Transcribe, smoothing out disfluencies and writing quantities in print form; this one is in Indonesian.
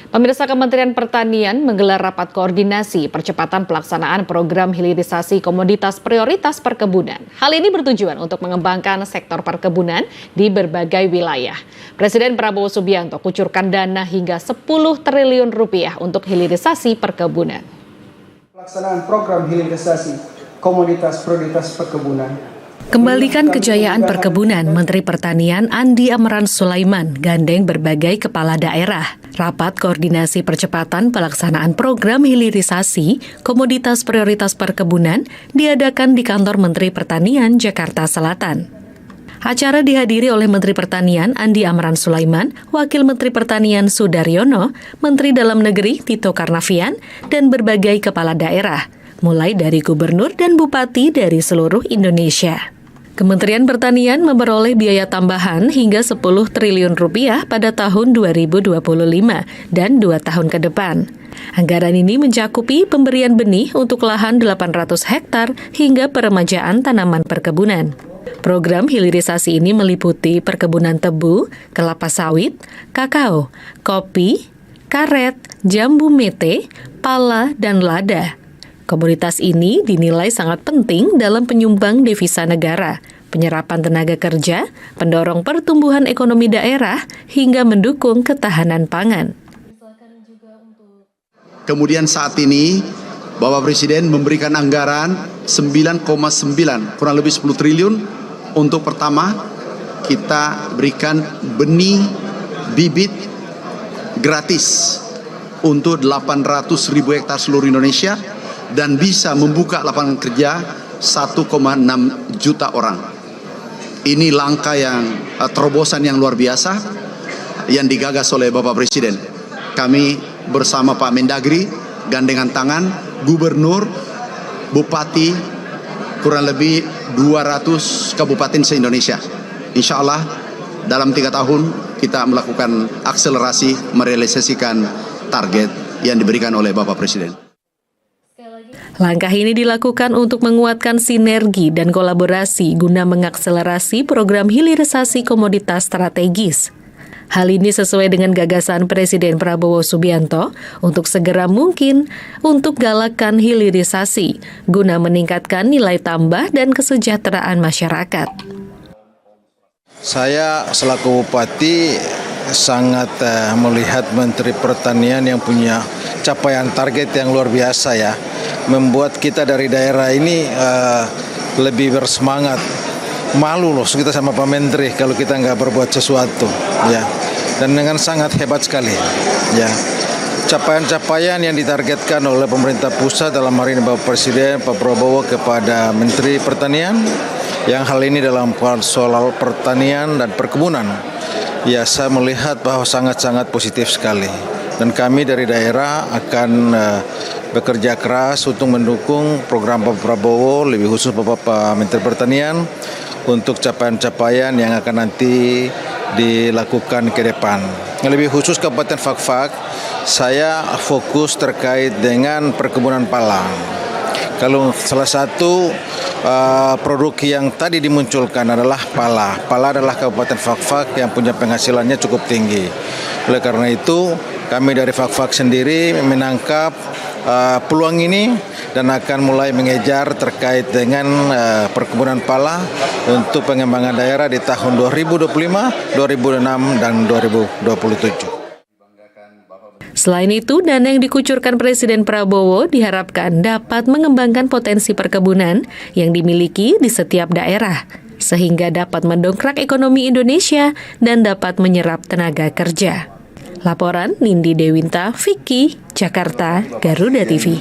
Pemirsa, Kementerian Pertanian menggelar rapat koordinasi percepatan pelaksanaan program hilirisasi komoditas prioritas perkebunan. Hal ini bertujuan untuk mengembangkan sektor perkebunan di berbagai wilayah. Presiden Prabowo Subianto kucurkan dana hingga 10 triliun rupiah untuk hilirisasi perkebunan. Pelaksanaan program hilirisasi komoditas prioritas perkebunan. Kembalikan kejayaan perkebunan, Menteri Pertanian Andi Amran Sulaiman gandeng berbagai kepala daerah. Rapat koordinasi percepatan pelaksanaan program hilirisasi komoditas prioritas perkebunan diadakan di kantor Menteri Pertanian Jakarta Selatan. Acara dihadiri oleh Menteri Pertanian Andi Amran Sulaiman, Wakil Menteri Pertanian Sudaryono, Menteri Dalam Negeri Tito Karnavian, dan berbagai kepala daerah, mulai dari gubernur dan bupati dari seluruh Indonesia. Kementerian Pertanian memperoleh biaya tambahan hingga 10 triliun rupiah pada tahun 2025 dan 2 tahun ke depan. Anggaran ini mencakupi pemberian benih untuk lahan 800 hektar hingga peremajaan tanaman perkebunan. Program hilirisasi ini meliputi perkebunan tebu, kelapa sawit, kakao, kopi, karet, jambu mete, pala, dan lada. Komoditas ini dinilai sangat penting dalam penyumbang devisa negara, penyerapan tenaga kerja, pendorong pertumbuhan ekonomi daerah, hingga mendukung ketahanan pangan. Kemudian saat ini, Bapak Presiden memberikan anggaran 9,9, kurang lebih 10 triliun, untuk pertama kita berikan benih bibit gratis untuk 800.000 hektar seluruh Indonesia, dan bisa membuka lapangan kerja 1,6 juta orang. Ini langkah yang terobosan yang luar biasa yang digagas oleh Bapak Presiden. Kami bersama Pak Mendagri, gandengan tangan, gubernur, bupati, kurang lebih 200 kabupaten se-Indonesia. Insya Allah dalam 3 tahun kita melakukan akselerasi merealisasikan target yang diberikan oleh Bapak Presiden. Langkah ini dilakukan untuk menguatkan sinergi dan kolaborasi guna mengakselerasi program hilirisasi komoditas strategis. Hal ini sesuai dengan gagasan Presiden Prabowo Subianto untuk segera mungkin untuk galakan hilirisasi guna meningkatkan nilai tambah dan kesejahteraan masyarakat. Saya selaku Bupati sangat melihat Menteri Pertanian yang punya capaian target yang luar biasa ya. Membuat kita dari daerah ini lebih bersemangat. Malu loh kita sama Pak Menteri kalau kita nggak berbuat sesuatu ya. Dan dengan sangat hebat sekali ya. Capaian-capaian yang ditargetkan oleh pemerintah pusat dalam hari ini Bapak Presiden Pak Prabowo kepada Menteri Pertanian, yang hal ini dalam soal pertanian dan perkebunan, ya saya melihat bahwa sangat-sangat positif sekali. Dan kami dari daerah akan bekerja keras untuk mendukung program Pak Prabowo, lebih khusus Bapak Menteri Pertanian, untuk capaian-capaian yang akan nanti dilakukan ke depan. Yang lebih khusus Kabupaten Fakfak, saya fokus terkait dengan perkebunan pala. Kalau salah satu produk yang tadi dimunculkan adalah pala. Pala adalah Kabupaten Fakfak yang punya penghasilannya cukup tinggi. Oleh karena itu, kami dari Fakfak sendiri menangkap peluang ini dan akan mulai mengejar terkait dengan perkebunan pala untuk pengembangan daerah di tahun 2025, 2026, dan 2027. Selain itu, dana yang dikucurkan Presiden Prabowo diharapkan dapat mengembangkan potensi perkebunan yang dimiliki di setiap daerah, sehingga dapat mendongkrak ekonomi Indonesia dan dapat menyerap tenaga kerja. Laporan Nindi Dewinta, Vicky, Jakarta, Garuda TV.